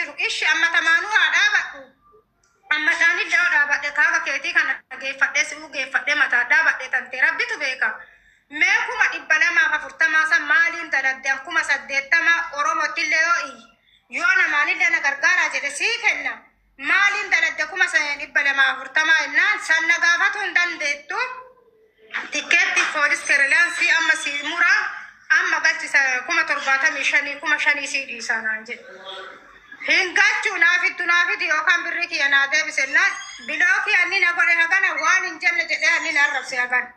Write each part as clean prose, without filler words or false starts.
jiru ishi amma tamaanuu haa dhaabadhu amma taani dhaabadhe kaaba keetii kana geeffadhee si geeffadhee mataa dhaabadhe tante rabbitu beeka mee kuma 240 san maaliin daladde kuma 80 oromottillee yoo namaanillee na gargaaraa jedhe sii kenna maaliin daladde kuma 240 ennaan sanna gaafatu hin dandeettu tikeetti poolis kereelaansii amma si muraa amma galchisa kuma 75 kuma 5 si dhiisanaan jedhe hingachuu naafittu yookaan birri kiyya naa deebisennaan bilooki anni na godhe hagana waan hin jenne jedhee anni na arrabse hagana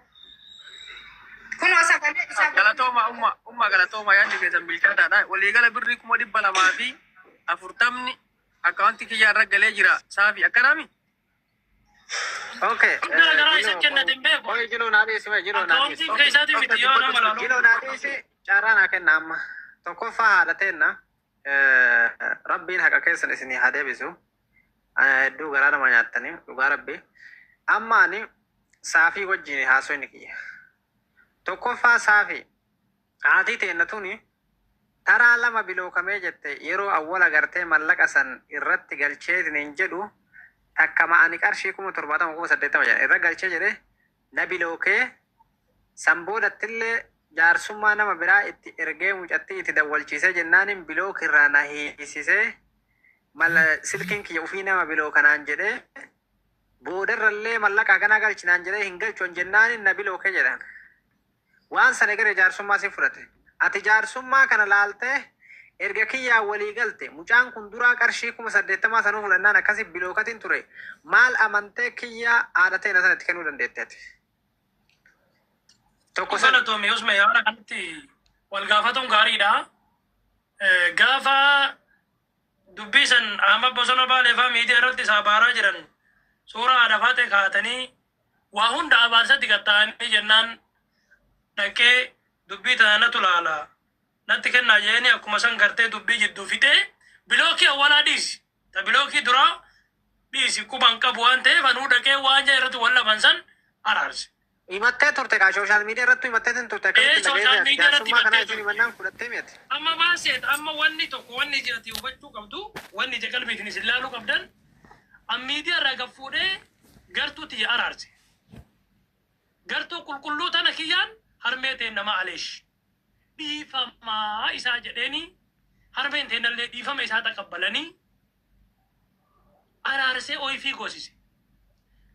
kunoo sagalee isaa galatooma umma galatooma yaadni keessan bilchaataadha waliigala birri kuma 240 akkaawunti kiyya irra galee jira saafi akkanaami. Okay. Jilo naadhiisi carraan kenna amma tokkoffaa haadhateenna rabbiin haqa keessan isinii haa deebisu hedduu garaa nama nyaattanii dhugaa rabbii amma ani saafii wajjin haasoyni kiyya tokkoffaa saafii haati teenna tuni taraa lama bilookamee jette yeroo awwala gartee mallaqa san irratti galcheetin jedhu akkama ani qarshii 70,080 irra galchee jedhe na bilookee samboodattillee jaarsummaa nama biraa itti ergee mucatti itti dawwalchiisee jennaanin bilook irraa na hiisisee mala silkiin kiyya ufii nama bilookanaan jedhe boodarrallee mallaqa kana galchinaan jedhe hin galchoon jennaanin na bilookee jedhan waan sana gara jaarsummaa si fudhate ati jaarsummaa kana laaltee erga kiyyaa walii galte mucaan kun duraa qarshii 80 sanuu fudhannaan akkasi bilookatiin ture maal amantee kiyyaa haadhatee na sanatti kennuu dandeetteeti. Tokko sana toomii usme yaada kanatti wal gaafatuun gaariidha. Gaafa dubbii san amma bosona baaleefaa miidiyaa irratti isaa baaraa jiran suuraa haadhafaa ta'e kaa'atanii waa hunda abaarsatti gatta'anii jennaan dhaqee dubbii tanatu laala. Natti kennaa jeeni akkuma san gartee dubbii jidduu fixee bilookii awwalaa dhiisi. Ta bilookii duraa dhiisi quban qabu waan ta'eef anuu dhaqee waan jaa irratti wal laban san araarse. Himattee turte kaa sooshaal miidiyaa irratti himattee turte sooshaal miidiyaa irratti kana isin himannaan fudhattee miti. Amma baaseet amma wanni tokko wanni jirati hubachuu qabdu wanni je qalbiitiin isin laaluu qabdan miidiyaa irraa gaffuudhee gartuutti araarse. Gartuu qulqulluu tana kiyyaan harmee ta'e nama aleesh. Dhiifamaa isaa jedheeni harmeen teenallee dhiifama isaa taqabbalanii araarsee oyfii goosise.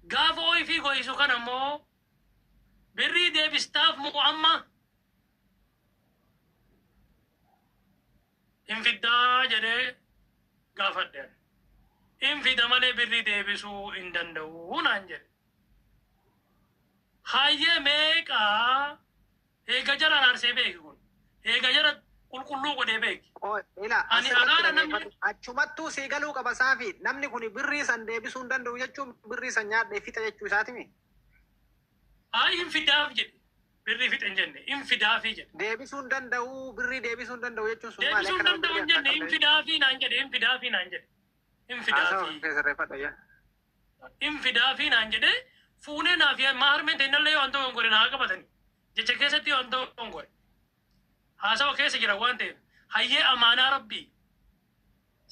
Gaafa oyfii gooyisu kan ammoo birrii deebistaaf moo amma hin fiddaa jedhee gaafadheen. Hin fida malee birrii deebisuu hin danda'u naan jedhe. Hayyee meeqaa eega jara araarsee beeki kun. Eega jara qulqulluu godhee beeki. Ani alaana namni achumattuu sii galuu qaba saafi namni kun birrii san deebisuu hin danda'u jechuun birrii san nyaadhee fixa jechuu isaatimi. Hin fidaaf jedhe birrii fixa hin jenne hin fidaafii jedhe. Deebisuu hin danda'u birrii deebisuu hin danda'u jechuun sun deebisuu hin danda'u hin jenne hin fidaafii naan jedhe hin fidaafii naan jedhe. Hin fidaafii. Hin fidaafii naan jedhe fuunee naaf maa harmeen teennallee yoo antoo hongore naa qabatani jecha keessatti yoo antoo hongore. Haasawa keessa jira waan ta'eef hayyee amaanaa rabbii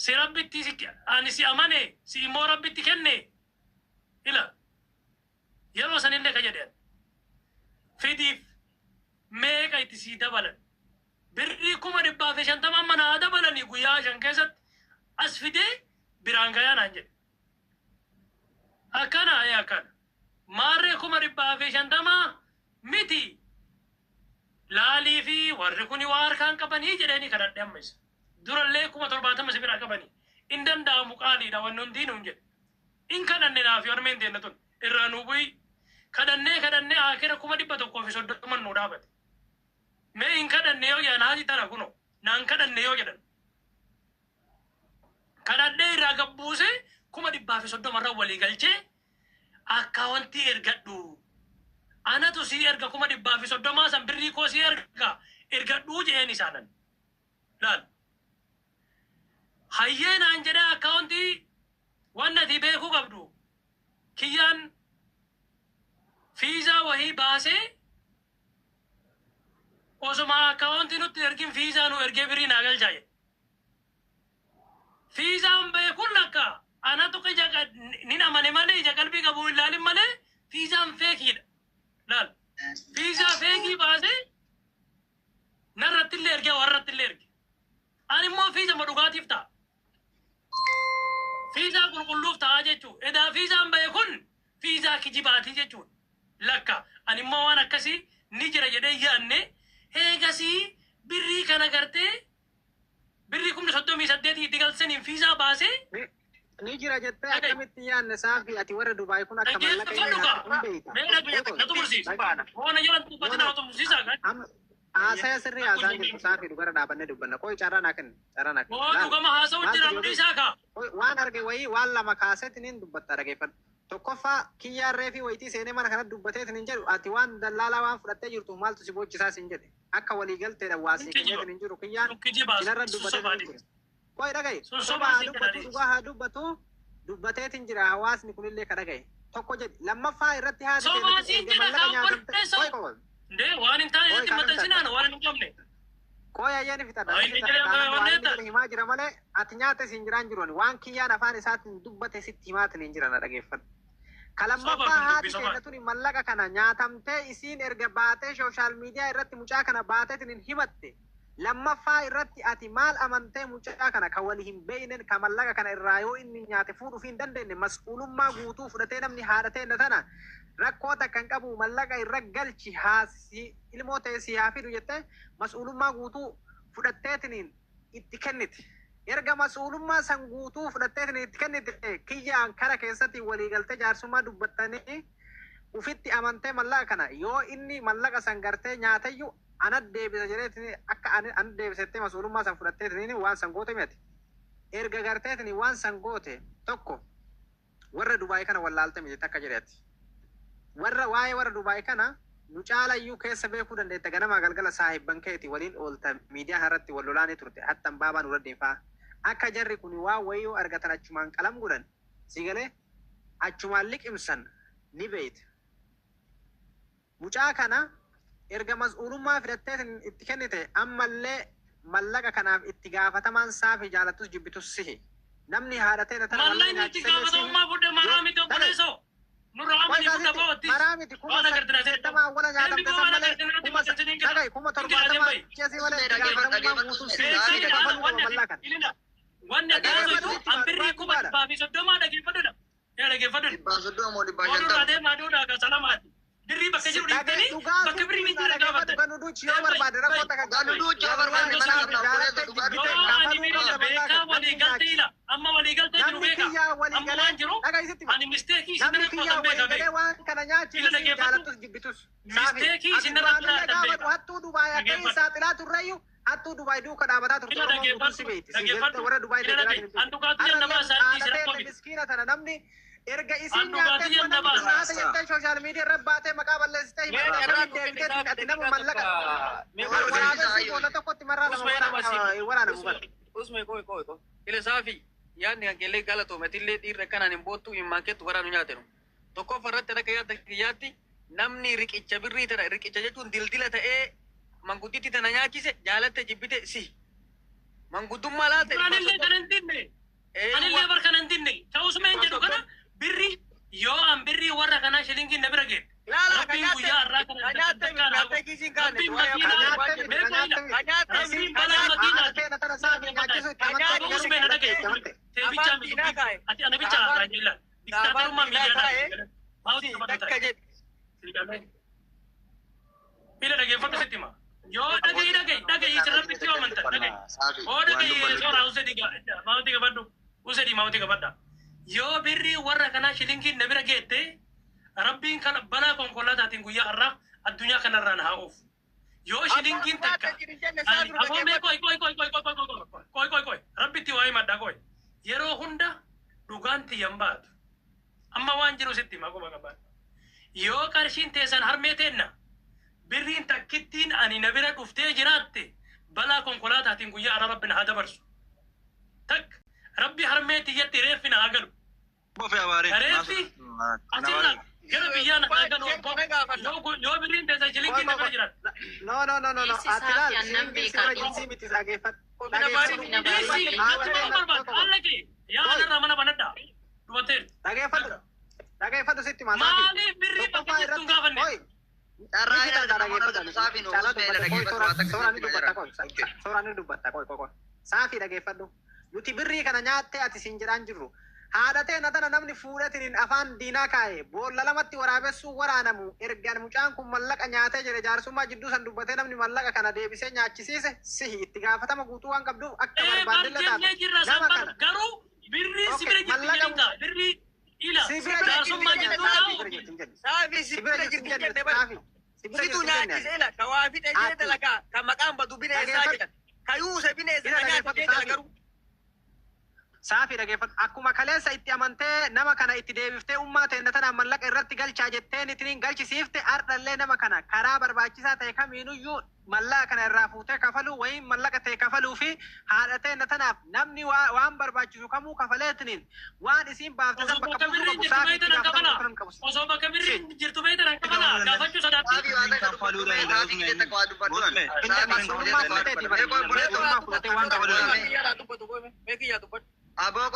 si rabbitti ani si amane si immoo rabbitti kenne ila yeroo sanillee ka jedhan fidiif meeqa itti sii dabalan birrii 150 amma naa dabalanii guyyaa 5 keessatti as fidee biraan gayaa naan jedhe akkana maarree 150 miti laalii fi warri kuni waa harkaan qabanii jedhanii kadhadhe ammas durallee 70 si bira qabanii in danda'amu qaaliidha wanni hundiinuu hin jedhe in kadhanne naaf harmeen teenna tun irraa nuu bu'i kadhannee akira 130 nuu dhaabate mee in kadhanne yoo jedhan haati tana kuno naan kadhanne yoo jedhan kadhadhee irraa gabbuuse 130 irra walii galchee akka wanti ergadhu anatu si erga 130 san birrii koo si ergadhu jeen isaanan laal hayyeen aan jedha akkaawunti wannati beekuu qabdu kiyyaan fiizaa wahii baasee osuma akkaawunti nutti ergin fiizaa nu ergee birrii naa galchaa jedhe fiizaa ija qalbii qabu ilaalin malee fiizaan feekiidha. Laal fiizaa feekii baasee narratti illee ergee warratti illee erge. Ani immoo fiiza ma dhugaatiif ta'a. Fiizaa qulqulluuf ta'a jechuun. Edaa fiizaan bahe kun fiizaa kijibaatii jechuun. Lakka ani immoo waan akkasii ni jira jedhee yaadne eegasii birrii kana gartee birrii 38 itti galchaniin fiizaa baasee. Ni jira jettee akkamitti yaadne saafi ati warra Dubaay kun akka mallaqa haasaya sirrii haasaan jirtu saafi dhugara dhaabannee dubbanna koo carraa naa kenna carraa naa kenna waan arge wayii waan lama kaaseetiniin dubbatta dhageeffadhu tokkoffaa kiyyaarree fi wayitii seenee mana kanatti dubbateetiniin jedhu ati waan dallaalaa waan fudhattee jirtu maaltu si boochisaa sin jedhe akka waliigalteedha waasii kenneetiniin jiru kiyyaan sinarra dubbateetiniin jiru koo dhagaye soba haa dubbatu dhugaa haa dubbatu dubbateetiin jira hawaasni kunillee ka dhagaye tokko jedhi lammaffaa irratti haa mallaqa nyaatamte waan hin taane itti maxxansinaan waan hin qabne. Koya yani fitadha. Himaa jira malee ati nyaata isin jiraan jiruun waan kiyyaan afaan isaatiin dubbate sitti himaatiin hin jiran dhageeffadhu. Kalammaffaa haati kennatuun mallaqa kana nyaatamtee isiin erga baatee sooshaal miidiyaa irratti mucaa kana baateetiin hin himatte. Lammaffaa irratti ati maal amantee mucaa kana ka wali hin beeynen ka mallaqa kana irraa yoo inni nyaate fuudhuuf hin dandeenye mas'uulummaa guutuu fudhatee namni haadhatee tana rakkoota kan qabu mallaqa irra galchi haasi ilmoo ta'e si haa fidu jettee mas'uulummaa guutuu fudhatteetiniin itti kenniti. Erga mas'uulummaa san guutuu fudhatteetiniin itti kenniti kiyyaan kara keessatti waliigaltee jaarsummaa dubbattanii ufitti amantee mallaqa kana yoo inni mallaqa san gartee nyaatayyuu anat deebisa jedheetini akka an deebisettee mas'uulummaa san fudhatteetiniin waan san goote miti. Erga garteetiniin waan san goote tokko warra Dubaay kana wallaalte miti takka jedheeti. Warra waa'ee warra Dubaay kana nu caalayyuu keessa beekuu dandeetta ganama galgala saahibban keeti waliin oolta miidiyaa irratti wal lolaanii turte hattan baabaan uraddein faa akka jarri kun waa wayyoo argatan achumaan qalam godhan si galee achumaan liqimsan ni beeyte. Mucaa kana erga mas'uulummaa fidhattee itti kennite ammallee mallaqa kanaaf itti gaafatamaan saafi jaalattus jibbitus sihi namni haadhatee tana mallaqa nyaachisallee sihi. Maramiti kuma settama wala nyaatamte san malee kuma torbaatama keessi malee gaafatamummaa guutuu sihi kafaluu mallaqa. Wanni akkasuma an birrii kuma dhibbaa fi soddomaa dhageeffadudha. Dhageeffadudha. Dhibbaa soddoma moo dhibbaa shantama. Ooluu adeemaa duudhaa kan salamaati. Birrii bakka jiru dhiibbanii bakka birrii ni jira gaafatan. Ganuduuchi yoo barbaade rakkoota kan ganuduuchi yoo barbaade mana qabna fuudhee dhugaa beekaa waliigaltee ila amma waliigaltee jiru beeka amma waan jiru ani misteekii isinirra fudhatan beeka beeka waan kana nyaachisu jaalattus jibbitus misteekii isinirra fudhatan beeka hattuu Dubaay akka hin saaxilaa turreyyuu hattuu Dubaay duuka dhaabataa turte Oromoo guutuu si beeyti si jettee warra Dubaay deebiraa anduqaatu nama isaanii jira miskiina tana namni erga isin nyaattee nyaata jettee sooshaal miidiyaa irra baatee maqaa balleessitee himaa ati nama mallaqa waraabessi booda tokkotti marraa nama waraana gubata. Usme koi. Ile saafi yaadni hanqeellee galatoomatillee dhiirri akkanaan hin boottuu hin maankeettu waraanu nyaatenu. Tokko farratti akka yaadda kiyyaatti namni riqicha birrii tana riqicha jechuun dildila ta'ee mangudditti tana nyaachise jaalatte jibbite si. Manguddummaa laate. Anillee kan hin dinne. Anillee bar kan hin dinne. Ta'usuma hin jedhu kana birri yoo an birrii warra kanaa shilingiin na bira geedde. Laala Rabbiin guyyaa irraa kana kanyaate kisiin kaane. Ila dhageeffatu sitti hima. Yoo dhagahi sirratti yoo amantan dhagahi. Oo dhagahi soora mauti gabadhu. Usedi mauti gabadha. Yoo birrii warra kanaa shilingiin na bira geette Rabbiin kana balaa konkolaataatiin guyyaa irraa addunyaa kanarraan haa oofu. Yoo shilingiin takka aboomee koi rabbitti waa'ee maddaa koi yeroo hunda dhugaan tiyyan baatu amma waan jiru sitti hima quba qabaadha. Yoo qarshiin teessan harmee teenna birriin takkittiin ani na bira dhuftee jiraatte balaa konkolaataatiin guyyaa irraa rabbi na haa dabarsu. Takka rabbi harmee tiyyatti reeffi na haa galu. Reeffi asirraa gara biyyaan haa galu yoo birriin teessan shilingiin na bira jiraata. No. Atilaal shilingiin sirra jinsii miti dhageeffadhu. Dhageeffadhu. sitti maasaa Maaliif birrii bakka jettuun gaafanne? Sooraan dubbatta qoy. Saafii dhageeffadhu. Nuti birrii kana nyaattee ati siin jedhaan jirru. Haadhatee natana namni fuudhatiin afaan diinaa kaa'e boolla lamatti waraabessuu waraanamu ergaan mucaan kun mallaqa nyaatee jire jaarsummaa jidduu san dubbatee namni mallaqa kana deebisee nyaachisiise sihi itti gaafatama guutuu waan qabduuf akka barbaadilla taate nama kana garuu birrii sibira jirti birrii ila jaarsummaa jidduu Saafi sibira jirti jenne bara. Situ nyaachisela ka waa fixe jee dalagaa ka maqaan badu bineensaa jedhan. Ka yuuse bineensa nyaate jee dalagaru. Saafii dhageeffatu akkuma kaleessa itti amantee nama kana itti deebiftee ummaa teenya tanaan mallaqa irratti galchaa jetteen ittiin galchisiifte ardhallee nama kana karaa barbaachisaa ta'e kamiinuyyuu mallaqa kana irraa fuutee kafaluu wayin mallaqa ta'e kafaluu fi haadha teenya tanaaf namni waan barbaachisu kamuu kafaleetiniin waan isiin baafte san bakka buusuu qabu saafii itti gaafatamuu kan qabu. Osoo bakka birrii jirtu beektan qabala gaafachuu sodaatti. Aboo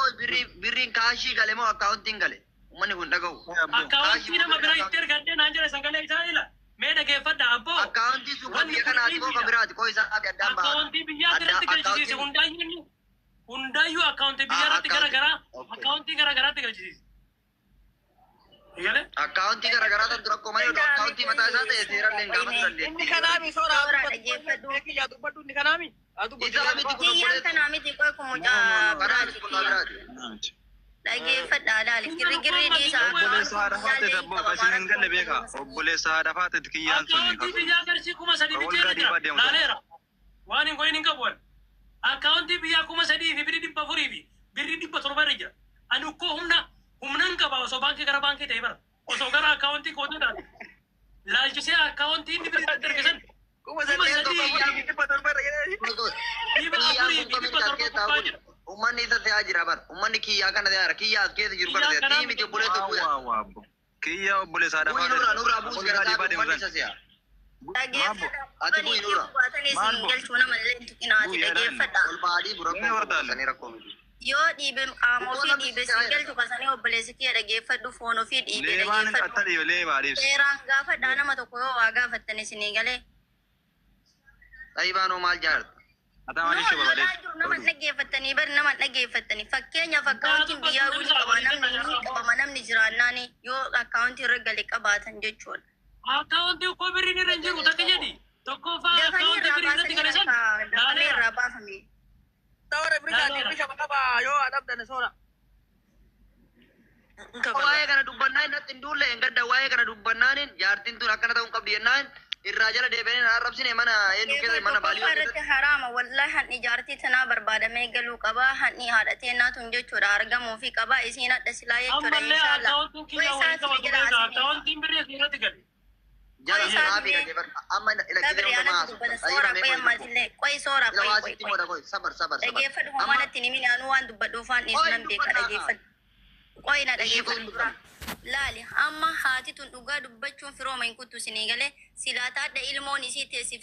birriin kaashii gale moo akkaawuntiin gale? Uummanni kun dhaga'u. Akkaawuntii nama biraa itti ergadhee naan jedhe sagalee isaa ila. Mee dhageeffadha abboo. Akkaawuntii sun kan biyya kanaati moo kan biraati? Koo isaa fi addaan ba'a. Akkaawuntii biyyaa irratti galchisiise hundaayyuu akkaawuntii biyya irratti garagaraa akkaawuntii garagaraatti galchisiise. Akkaawuntii garagaraa tan dura qomaa yoo akkaawuntii mataa isaa ta'e seeraan leen gaafatu dandeenya. Inni kanaami soora beekiyyaa dubbadhu inni kanaami. Isaa miti kun obboleessa haadha faate kiyyaan sun akkaawuntii biyyaa garshii kuma sadii bicheera laaleera waan hin goyin hin qabuwan akkaawuntii biyyaa kuma sadii fi birrii 400 fi birrii 700 irra jira ani ukkoo humnan qaba osoo baankii gara baankii ta'e bara osoo gara akkaawuntii kootuudhaan laalchisee akkaawuntii inni birrii dargasan kuma sadii Uummanni isa ta'aa jira bara. Uummanni kiyyaa kana ta'aa kiyyaa as keessa jiru bara. Diimi obboleessa bu'uudha. kiyya obboleessa haadha faate nurraa buusu gara isaa uummanni isa si'a. Ati bu'i nurra. Ol baadii bura rakkoo miti. Yoo dhiibe qaamoo fi dhiibe singaltu kasanii obboleessi kiyya dhageeffadhu foon ofii dhiibe dhageeffadhu. Seeraan gaafadhaa nama tokko yoo waa gaafattan isinii galee. Dhayibaanoo maal jaarta? Nama dhageeffatanii bari nama dhageeffatanii fakkeenyaaf akkaawuntiin biyyaa wuli qaba namni ni qabama namni jiraannaani yoo akkaawuntii irra gale qabaatan jechuudha. Akkaawuntii uffoo birriin irra hin jiru takka jedhi tokko fa'aa akkaawuntii birrii irratti gale san dafanii irraa baafame. Tawara birrii bisha qaba yoo adabdane soora. Waa'ee kana dubbannaan natti hin duulle hin gadda waa'ee kana dubbannaan jaartiin tun akkana ta'uu qabdi jennaan irraa jala deebi'anii arrabsine mana eenyu keessa mana baaliyyoo irratti haraama wallahi hanni jaartii tanaa barbaadamee galuu qaba hanni haadhatee naatun jechuudha argamuu fi qaba isiin adda silaa jechuudha inshallah. Akkaawuntiin birrii asirratti gale. Jala siraafi gadi bar amma ilagidee maasu. Qoy soora Ilawaasitti mooda qoy sabar. dhageeffadhu homanatti ni minaan waan dubbadhuuf waan dhiisunan beeka dhageeffadhu. Qoy na dhageeffadhu. Laali amma haati tun dhugaa dubbachuun firooma hin kuttu sinii galee silaa taadha ilmoon isii teessif